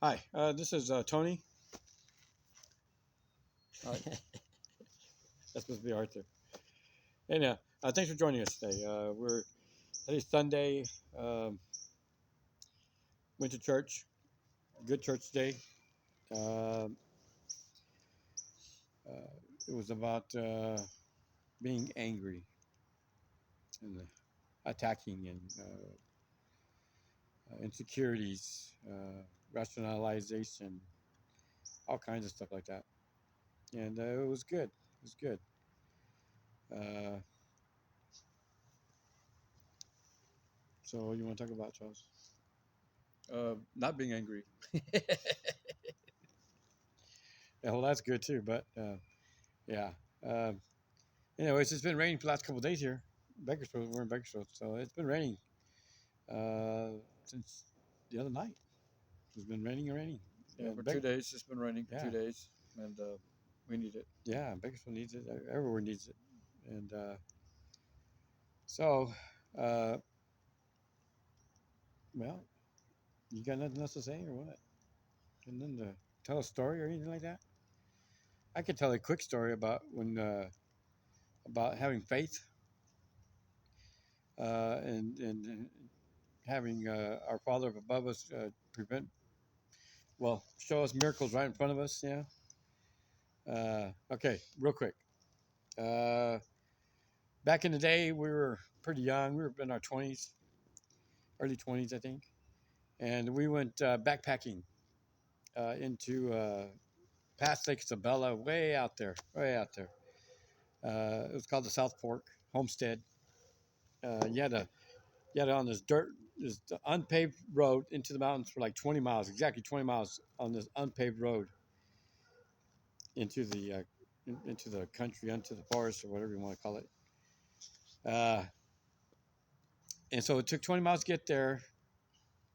Hi, this is Tony. Uh, that's supposed to be Arthur. And thanks for joining us today. Today's Sunday. Um, went to church. Good church day. Uh, it was about being angry and attacking and insecurities, rationalization, all kinds of stuff like that. And it was good. It was good. Uh, so, you want to talk about Charles? Not being angry. Yeah, well, that's good too. But yeah. Um, Anyways, it's been raining for the last couple of days here. Bakersfield, we're in Bakersfield, so it's been raining uh, since the other night. It's been raining and raining. Yeah, for And 2 days it's been raining for yeah, 2 days, and we need it. yeah, Bakersfield needs it. Everywhere needs it. And so, uh, well, you got nothing else to say or what? And then to tell a story or anything like that? I could tell a quick story about when about having faith and having our Father above us show us miracles right in front of us. Yeah. Okay, real quick. Uh, Back in the day, we were pretty young. We were in our 20s, early 20s, I think. And we went backpacking into past Lake Isabella, way out there, way out there. It was called the South Fork Homestead. You had to on this unpaved road into the mountains for like 20 miles, exactly 20 miles on this unpaved road into into the country, into the forest, or whatever you want to call it. Uh, and so it took 20 miles to get there,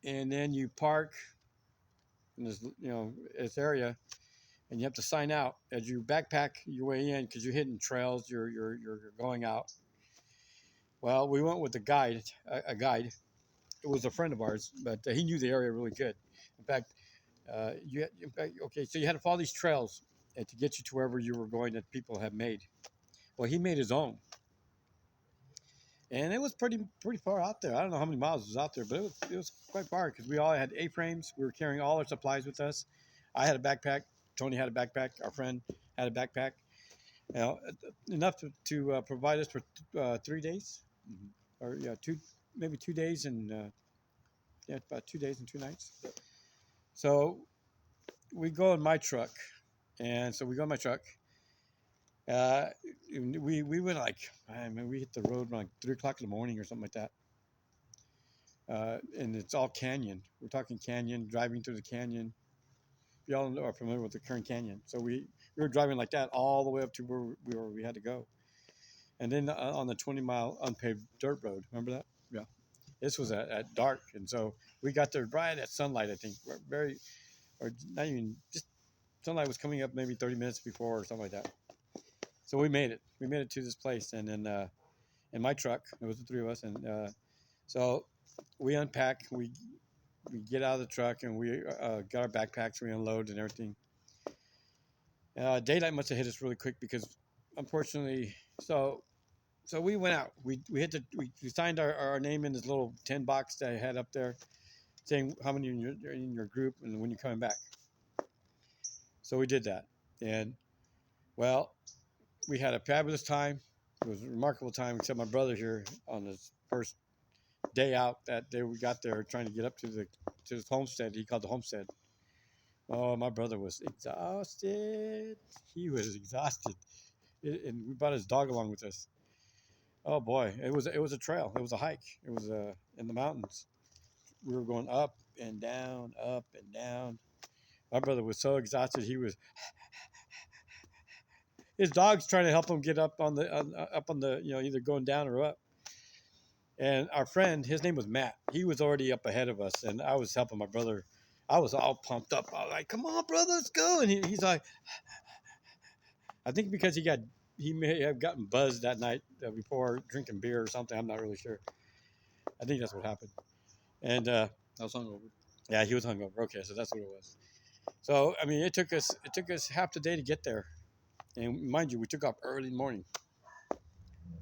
and then you park in this area, and you have to sign out as you backpack your way in because you're hitting trails, you're going out. Well, we went with a guide. It was a friend of ours, but he knew the area really good. In fact, okay, so you had to follow these trails to get you to wherever you were going that people had made. Well, he made his own, and it was pretty far out there. I don't know how many miles it was out there, but it was quite far because we all had A-frames. We were carrying all our supplies with us. I had a backpack. Tony had a backpack. Our friend had a backpack. You know, enough to provide us for 3 days, Hmm. or yeah, maybe 2 days and yeah, about 2 days and 2 nights. So we go in my truck, and so we go in my truck. Uh, we went like, I mean, we hit the road around like 3 o'clock in the morning or something like that. And it's all canyon. We're talking canyon, driving through the canyon. Y'all are familiar with the Kern Canyon, so we were driving like that all the way up to where we had to go, and then on the 20-mile unpaved dirt road. Remember that? Yeah. This was at dark, and so we got there right at sunlight. I think very, or not even just sunlight was coming up maybe 30 minutes before or something like that. So we made it. We made it to this place, and then in my truck, there was the three of us, and so we unpack. We get out of the truck and we got our backpacks, we unload and everything. Daylight must have hit us really quick because, unfortunately, so so we went out. We signed our name in this little tin box that I had up there, saying how many in your group and when you're coming back. So we did that, and well, we had a fabulous time. It was a remarkable time, except my brother here on his first day out that day we got there trying to get up to his homestead. He called the homestead. Oh, my brother was exhausted. He was exhausted, and we brought his dog along with us. Oh boy, it was a trail. It was a hike. It was in the mountains. We were going up and down, up and down. My brother was so exhausted. He was his dog's trying to help him get up on the either going down or up. And our friend, his name was Matt. He was already up ahead of us, and I was helping my brother. I was all pumped up. I was like, "Come on, brother, let's go!" And he's like, I think because he may have gotten buzzed that night before drinking beer or something. I'm not really sure. I think that's what happened. And I was hungover. Yeah, he was hungover. Okay, so that's what it was. So I mean, it took us half the day to get there, and mind you, we took off early in the morning.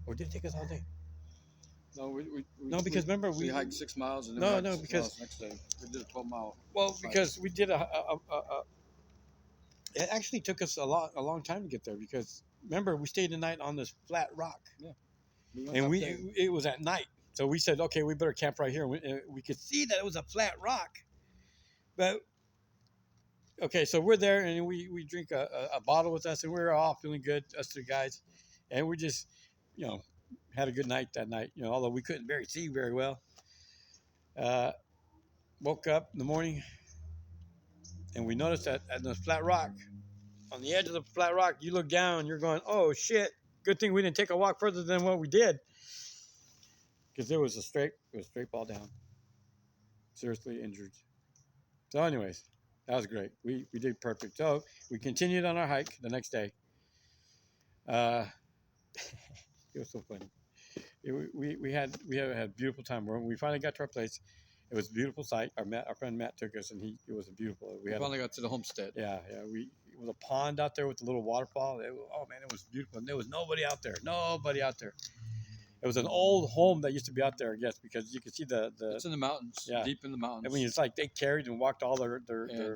Or did it take us all day? No, No, because remember we we hiked 6 miles and then we no hiked no 6 miles because the next day. We did a 12 mile. well hike. because we did it actually took us a long time to get there because remember we stayed the night on this flat rock We went and up we there. it was at night so we said okay we better camp right here and we could see that it was a flat rock but okay so we're there and we drink a bottle with us and we're all feeling good us two guys and we just you know had a good night that night although we couldn't see very well uh, woke up in the morning and we noticed that at the flat rock on the edge of the flat rock you look down and you're going oh shit good thing we didn't take a walk further than what we did because it was a straight ball down seriously injured so anyways that was great we did perfect so we continued on our hike the next day uh, it was so funny we had a beautiful time when we finally got to our place it was a beautiful sight our friend Matt took us and it was a beautiful We finally got to the homestead. yeah it was a pond out there with a little waterfall oh man it was beautiful and there was nobody out there it was an old home that used to be out there I guess because you could see the It's in the mountains, yeah. deep in the mountains. I mean it's like they carried and walked all their and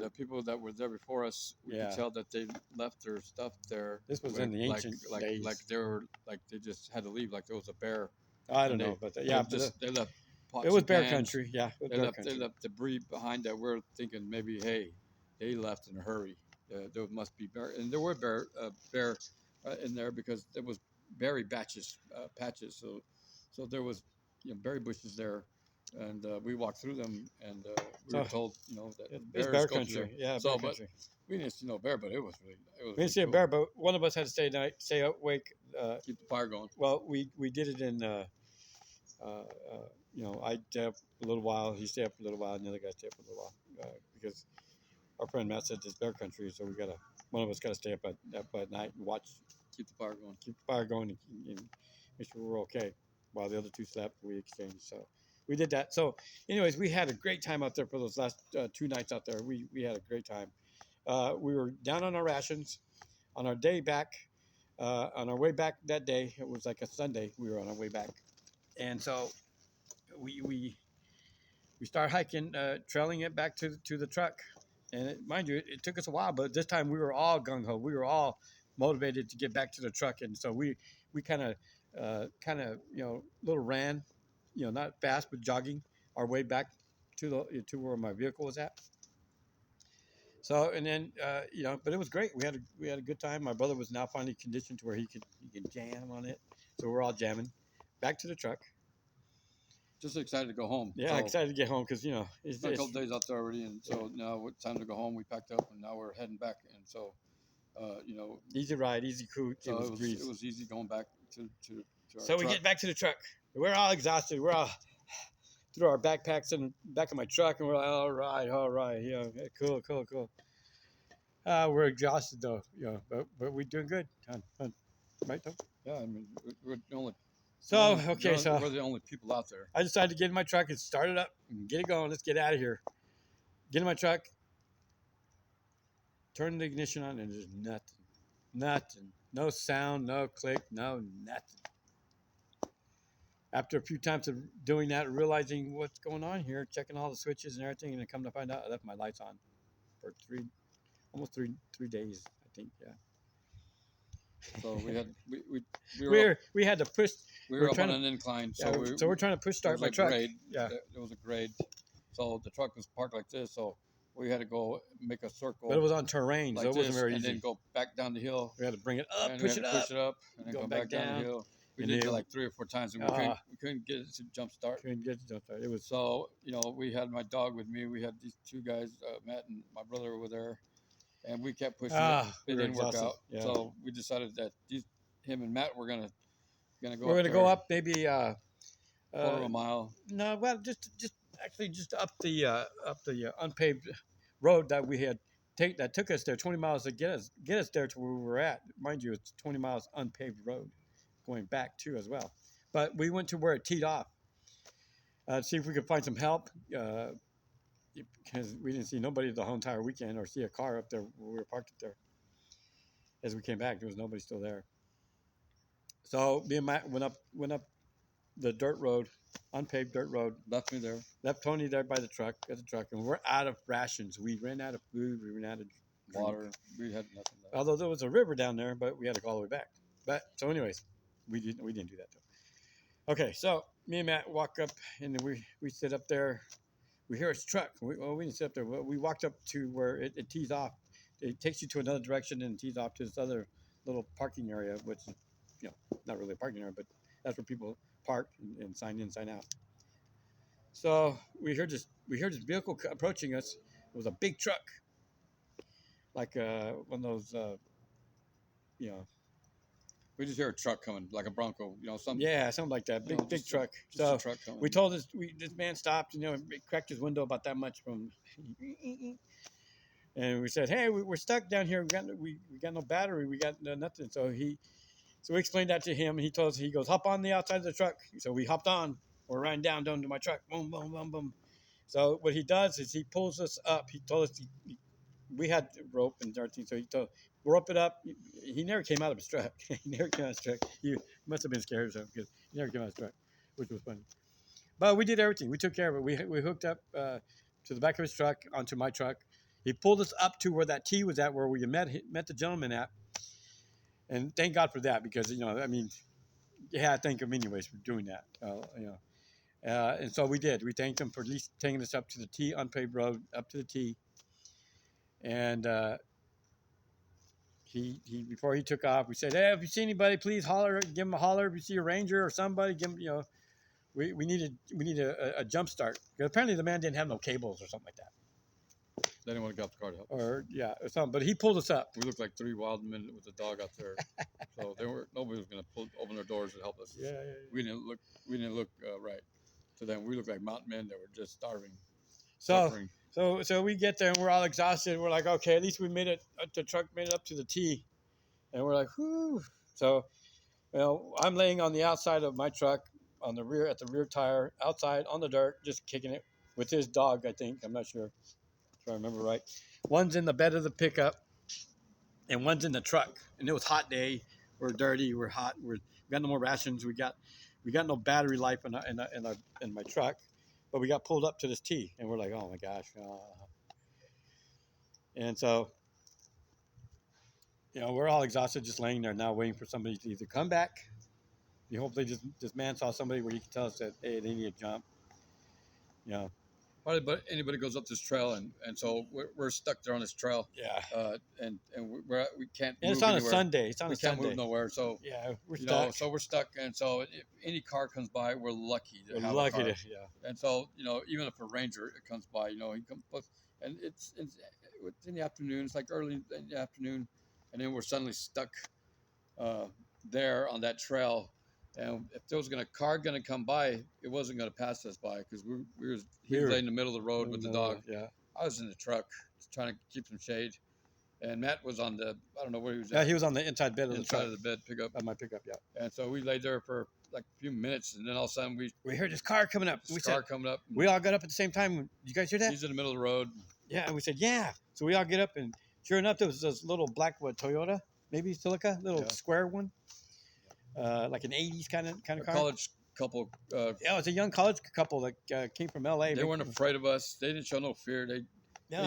the people that were there before us, we Yeah. could tell that they left their stuff there. This was in the ancient days. Like they were like they just had to leave. Like there was a bear. I don't and know, but they left. Pots it was and bear pans. country. Yeah, it was They bear left. country. They left debris behind that. We're thinking maybe, hey, they left in a hurry. There must be bear, and there were bear in there because there was berry patches. So there was berry bushes there, and we walked through them, and we were So, told that It's bears bear go through there. country. Yeah, So, bear but country. we didn't see no bear, but it was We really didn't see a cool. bear, but one of us had to stay awake. Keep the fire going. Well, we did it in. I stayed up a little while. He stayed up a little while, and the other guy stayed up a little while because our friend Matt said it's bear country, so one of us gotta stay up at night and watch, Keep the fire going. keep the fire going, and make sure we're okay. While the other two slept, we exchanged. So we did that. So, anyways, we had a great time out there for those last 2 nights out there. We had a great time. We were down on our rations on our day back. On our way back that day, it was like a Sunday. We were on our way back, and so we started hiking, trailing it back to the truck. And mind you, it took us a while, but this time we were all gung ho. We were all motivated to get back to the truck, and so we kind of little ran, not fast but jogging our way back to where my vehicle was at. So and then but it was great. We had a good time. My brother was now finally conditioned to where he could jam on it. So we're all jamming back to the truck. Just excited to go home. Yeah, So, excited to get home because it's spent a couple days out there already, and so now it's time to go home. We packed up, and now we're heading back. And so, easy ride, easy coot. so It was breeze. it was easy going back to our So we truck. get back to the truck. We're all exhausted. We're all threw our backpacks in the back of my truck, and we're like, all right, cool. We're exhausted though, but we're doing good. Fun. Right, Tom? Yeah, I mean, we're the only. So we're okay, so we're the only people out there. I decided to get in my truck and start it up and get it going. Let's get out of here. Get in my truck, turn the ignition on, and there's nothing. No sound, no click, no nothing. After a few times of doing that, realizing what's going on here, checking all the switches and everything, and then come to find out I left my lights on for almost three days, I think. Yeah. So we had we had to push. were up trying on to- an incline. Yeah, So so we're trying to push there start was my a truck. grade. Yeah. There was a grade. So the truck was parked like this. So we had to go make a circle. But it was on terrain, like so it wasn't this, very and easy. then go back down the hill. We had to bring it up, and push we it had to up. push it up, and then go come back back down down, the hill. We and did it then- like 3 or 4 times, and Ah. we couldn't get it to jump start. Couldn't get it. It was So we had my dog with me. We had these 2 guys, Matt and my brother were there, and we kept pushing it. we It were didn't work exhausted. out. Yeah. So we decided that him and Matt were gonna go. we're gonna go there up maybe quarter of a mile. no, well, just up the unpaved road that we had that took us there 20 miles to get us there to where we were at. Mind you, it's 20 miles unpaved road going back too as well. But we went to where it teed off. See if we could find some help. because we didn't see nobody the whole entire weekend or see a car up there where we were parked up there. As we came back, there was nobody still there. So me and Matt went up the dirt road, unpaved dirt road. Left me there. Left Tony there by the truck, at the truck, and we're out of rations. We ran out of food. We ran out of drink. Water. We had nothing left. Although there was a river down there, but we had to go all the way back. But so, anyways, we didn't do that though. Okay, so me and Matt walk up, and then we sit up there. We hear his truck. We didn't sit up there. We walked up to where it tees off. It takes you to another direction and tees off to this other little parking area, which is, not really a parking area, but that's where people park and sign in, sign out. So we heard this vehicle approaching us. It was a big truck, like one of those, We just hear a truck coming, like a Bronco. Something. something like that, big just truck. Just So a truck coming. we told this man stopped, cracked his window about that much from, and we said, hey, we're stuck down here. We got no battery. We got nothing. So we explained that to him, and he told us, he goes, hop on the outside of the truck. So we hopped on. We're riding down to my truck. Boom, boom, boom, boom. So what he does is he pulls us up. He told us we had rope and everything. So he told, rope it up. He never came out of his truck. He never came out of his truck. He must have been scared or something because he never came out of his truck, which was funny. But we did everything. We took care of it. We hooked up to the back of his truck onto my truck. He pulled us up to where that T was at, where we met the gentleman at. And thank God for that, because, thank him anyways for doing that. And so we did. We thanked him for at least taking us up to the T, unpaved road, up to the T. And he before he took off, we said, hey, if you see anybody, please holler, give him a holler. If you see a ranger or somebody, give him, we need a jump start. Because apparently the man didn't have no cables or something like that. They didn't want to get out the car to help us. Or something. But he pulled us up. We looked like three wild men with a dog out there. So nobody was going to open their doors and help us. Yeah. We didn't look right to them. We looked like mountain men that were just starving. So we get there and we're all exhausted. We're like, okay, at least we made it. The truck made it up to the T, and we're like, whoo. So, I'm laying on the outside of my truck, at the rear tire, outside on the dirt, just kicking it with his dog. I think, I'm not sure if I remember right. One's in the bed of the pickup, and one's in the truck. And it was a hot day. We're dirty. We're hot. We got no more rations. We got no battery life in my truck. But we got pulled up to this T, and we're like, oh my gosh. And so, we're all exhausted, just laying there now, waiting for somebody to either come back. Hopefully this man saw somebody where he could tell us that, hey, they need to jump. Probably, but anybody goes up this trail, and so we're stuck there on this trail. Yeah. And we can't. And it's move on anywhere. a Sunday. It's on We a can't Sunday. move nowhere. So Yeah, we're stuck. so we're stuck, and so if any car comes by, we're lucky to have a car. And so even if a ranger comes by, he comes, and it's in the afternoon. It's like early in the afternoon, and then we're suddenly stuck there on that trail. And if there was a car going to come by, it wasn't going to pass us by because he was in the middle of the road with the dog. Yeah. I was in the truck trying to keep some shade, and Matt was on I don't know where he was. Yeah, he was on the inside bed of the truck. Inside of the bed pickup. Of my pickup, yeah. And so we laid there for like a few minutes, and then all of a sudden we heard this car coming up. coming up. We all got up at the same time. Did you guys hear that? He's in the middle of the road. Yeah, and we said, yeah. So we all get up, and sure enough, there was this little black Toyota, maybe Celica, little square one. Like an 80s kind of car. College couple. Yeah, it was a young college couple that came from LA. They weren't afraid of us. They didn't show no fear. They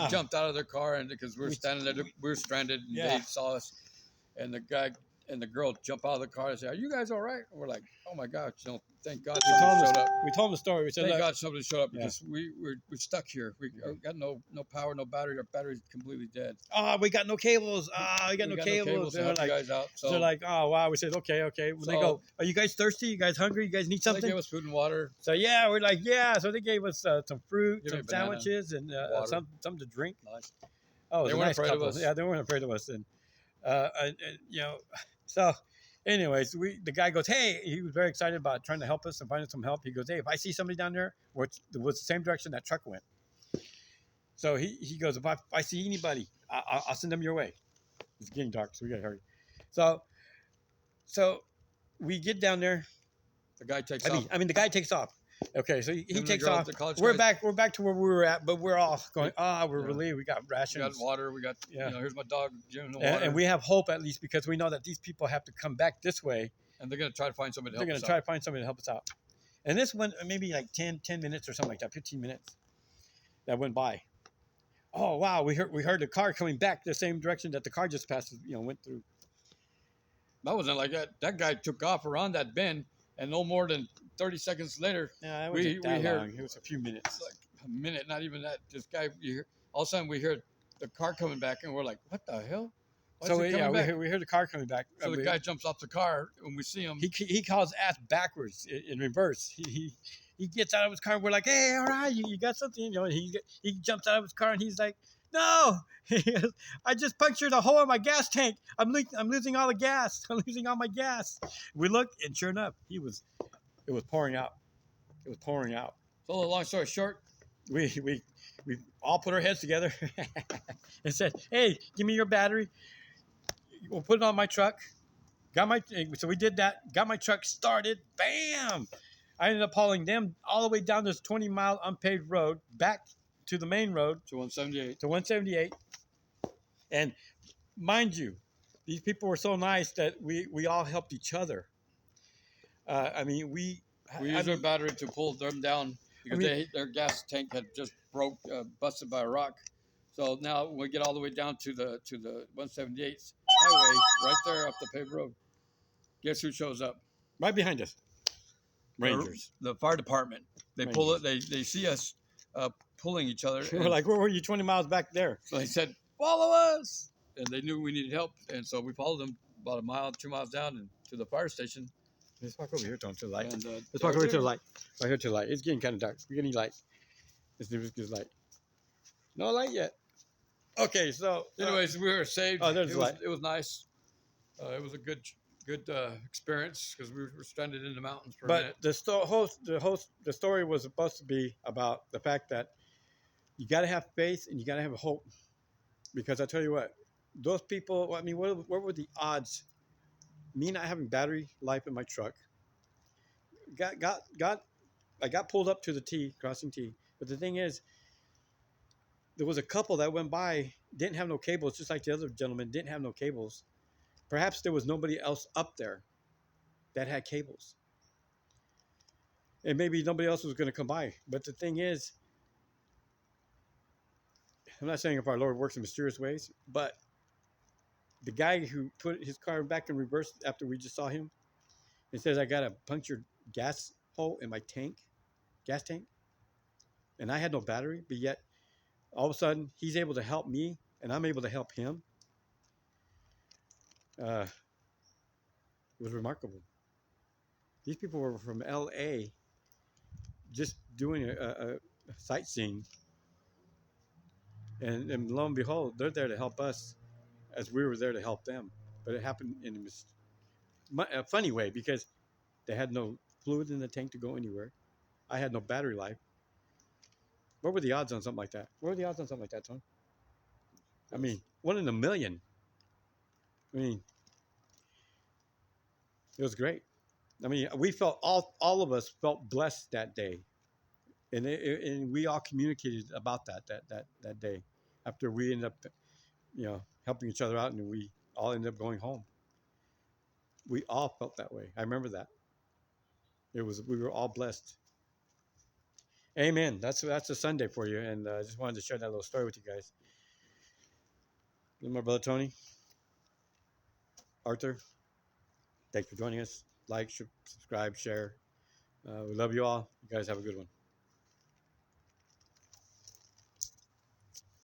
jumped out of their car, and because we were standing there, we were stranded, and they saw us. And the guy and the girl jump out of the car and say, "Are you guys all right?" And we're like, "Oh my God, thank God somebody showed up." We told them the story. We said, "Thank God somebody showed up because we're stuck here. We got no power, no battery. Our battery's completely dead. Oh, we got no cables. We got no cables. To help you guys out." So they're like, "Oh wow." We said, "Okay." When they go, "Are you guys thirsty? You guys hungry? You guys need something?" They gave us food and water. So yeah, we're like, "Yeah." So they gave us some fruit, Give me some sandwiches, and something to drink. Nice. Oh, they weren't afraid couple. of us. Yeah, they weren't afraid of us, and so. Anyways, the guy goes, hey, he was very excited about trying to help us and finding some help. He goes, hey, if I see somebody down there, which was the same direction that truck went. So he goes, if I see anybody, I'll send them your way. It's getting dark, so we got to hurry. So we get down there. The guy takes off. The guy takes off. Okay, so he Him and the takes girl, off. the college We're guys. back. We're back to where we were at, but we're all going. We're Yeah. relieved. We got We got rations. water. We got, Yeah. here's my dog, Jim, the And, water. and we have hope at least because we know that these people have to come back this way. And they're going to try to find somebody to They're help going us to try out. to find somebody to help us out. And this went maybe like 10 minutes or something like that, 15 minutes that went by. Oh wow, we heard the car coming back the same direction that the car just passed, went through. That wasn't like that. That guy took off around that bend, and no more than 30 seconds later, Yeah, it we wasn't that hear long. It was a few minutes. it's like a minute, not even that. This guy, all of a sudden we hear the car coming back, and we're like, "What the hell?" Why is So it yeah, coming we back? heard the car coming back. So the guy jumps off the car, and we see him. He calls ass backwards in reverse. He gets out of his car and we're like, hey, all right, you got something, he jumps out of his car and he's like, no, I just punctured a hole in my gas tank. I'm losing all the gas. I'm losing all my gas. We looked and sure enough, it was pouring out. It was pouring out. So long story short, We all put our heads together and said, hey, give me your battery. We'll put it on my truck. So we did that. Got my truck started. Bam! I ended up hauling them all the way down this 20-mile unpaved road back to the main road to 178. to 178. And mind you, these people were so nice that we all helped each other. We used our battery to pull them down because their gas tank had just busted by a rock. So now we get all the way down to the 178th highway, right there up the paved road. Guess who shows up? right behind us. Rangers. The fire department. They Rangers. pull it. They see us pulling each other. We're like, where were you 20 miles back there? So they said, follow us. And they knew we needed help. And so we followed them about a mile, 2 miles down and to the fire station. Let's walk over here to the light. And, Let's walk over to the light. Right here to the light. It's getting kind of dark. We're getting light. Let's do this light. No light yet. Okay, so anyways, we were saved. Oh, there's it the light. It was nice. It was a good experience because we were stranded in the mountains for a minute. But the story was supposed to be about the fact that you got to have faith and you got to have hope, because I tell you what, those people. I mean, what were the odds? Me not having battery life in my truck. I got pulled up to the T, crossing T. But the thing is, there was a couple that went by, didn't have no cables, just like the other gentleman didn't have no cables. Perhaps there was nobody else up there that had cables. And maybe nobody else was going to come by. But the thing is, I'm not saying if our Lord works in mysterious ways, but the guy who put his car back in reverse after we just saw him, and says, I got a punctured gas hole in my gas tank. And I had no battery, but yet all of a sudden he's able to help me and I'm able to help him. It was remarkable. These people were from LA just doing a sightseeing. And lo and behold, they're there to help us as we were there to help them. But it happened in a funny way because they had no fluid in the tank to go anywhere. I had no battery life. What were the odds on something like that? What were the odds on something like that, Tom? I mean, 1 in a million. I mean, it was great. I mean, we felt all of us felt blessed that day, and we all communicated about that day after we ended up, helping each other out, and we all ended up going home. We all felt that way. I remember that. We were all blessed. Amen. That's a Sunday for you, and I just wanted to share that little story with you guys. This is my brother Tony. Arthur, thanks for joining us. Like, subscribe, share. We love you all. You guys have a good one.